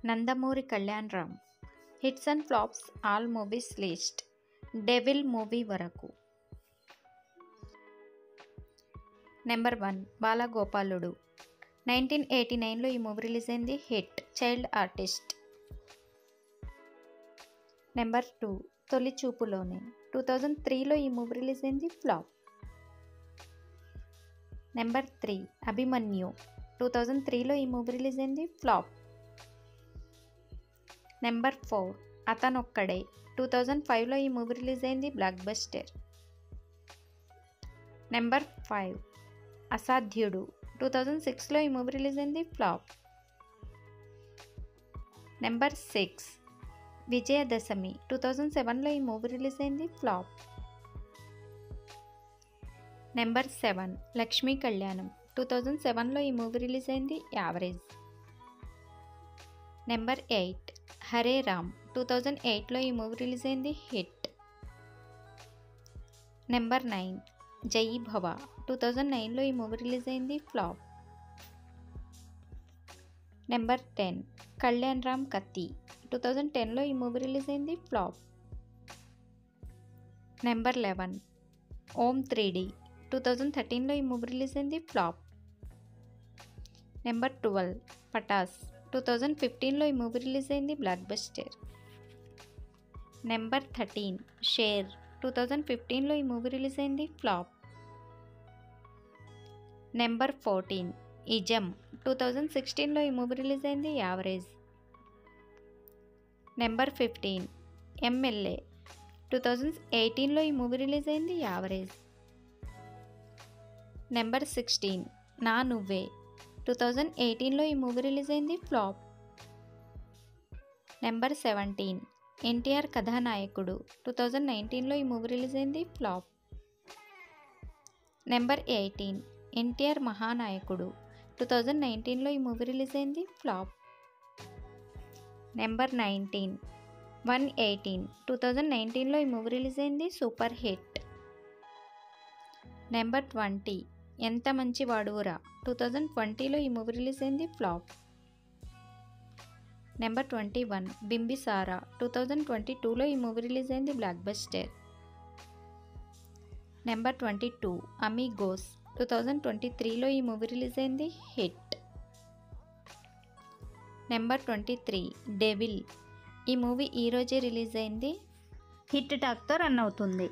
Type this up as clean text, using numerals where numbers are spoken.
Nandamuri Kalyan Ram. Hits and flops all movies list. Devil movie వరకు. Number 1 బాలగోపాలుడు. 1989లో ఈ movie release అయింది. Hit. Child artist. Number 2 తొలి చూపులోనే. 2003లో ఈ మూవీ రిలీజ్ అయింది. ఫ్లాప్. నెంబర్ 3 అభిమన్యు. 2003లో ఈ మూవీ రిలీజ్ అయింది. ఫ్లాప్. నెంబర్ 4 అతనొక్కడే. 2005లో ఈ మూవీ రిలీజ్ అయింది. Blockbuster. నెంబర్ 5 అసాధ్యుడు. 2006లో ఈ మూవీ రిలీజ్ అయింది. ఫ్లాప్. నెంబర్ 6 విజయదశమి. 2007లో ఈ మూవీ రిలీజ్ అయింది. ఫ్లాప్. నెంబర్ 7 లక్ష్మీ కళ్యాణం. 2007లో ఈ మూవీ రిలీజ్ అయింది. యావరేజ్. నెంబర్ 8 హరే రామ్. 2008లో ఈ మూవీ రిలీజ్ అయింది. హిట్. నెంబర్ 9 జై భవ. 2009లో ఈ మూవీ రిలీజ్ అయింది. ఫ్లాప్. నెంబర్ 10 కళ్యాణ్ రామ్ కత్తి. 2010లో ఈ మూవీ రిలీజ్ అయింది. ఫ్లాప్. Number 11 Om 3D. 2013లో ఈ మూవీ రిలీజ్ అయింది. ఫ్లాప్. నెంబర్ 12 పటాస్. 2015లో ఈ మూవీ రిలీజ్ అయింది. Blockbuster. నెంబర్ 13 షేర్. 2015లో ఈ మూవీ రిలీజ్ అయింది. ఫ్లాప్. Number 14 ism. 2016లో ఈ మూవీ రిలీజ్ అయింది. యావరేజ్. Number 15 MLA. 2018లో ఈ మూవీ రిలీజ్ అయింది. యావరేజ్. నెంబర్ 16 నా నువ్వే. 2018లో ఈ మూవీ రిలీజ్ అయింది. ఫ్లాప్. నెంబర్ 17 ఎన్టీఆర్ కథానాయకుడు. 2019లో ఈ మూవీ రిలీజ్ అయింది. ఫ్లాప్. నెంబర్ 18 ఎన్టీఆర్ మహానాయకుడు. 2019లో ఈ మూవీ రిలీజ్ అయింది. ఫ్లాప్. నెంబర్ 19 118. 2019లో ఈ మూవీ రిలీజ్ అయింది. Super hit. Number 20 Entha Manchi Vaadura. 2020లో ఈ మూవీ రిలీజ్ అయింది. ఫ్లాప్. నెంబర్ 21 బింబిసారా. 2022లో ఈ మూవీ రిలీజ్ అయింది. Blockbuster. Number 22 Amigos. 2023లో ఈ మూవీ రిలీజ్ అయింది. హిట్. Number 23 Devil. ఈ మూవీ ఈరోజే రిలీజ్ అయింది. హిట్ టాక్తో రన్ అవుతుంది.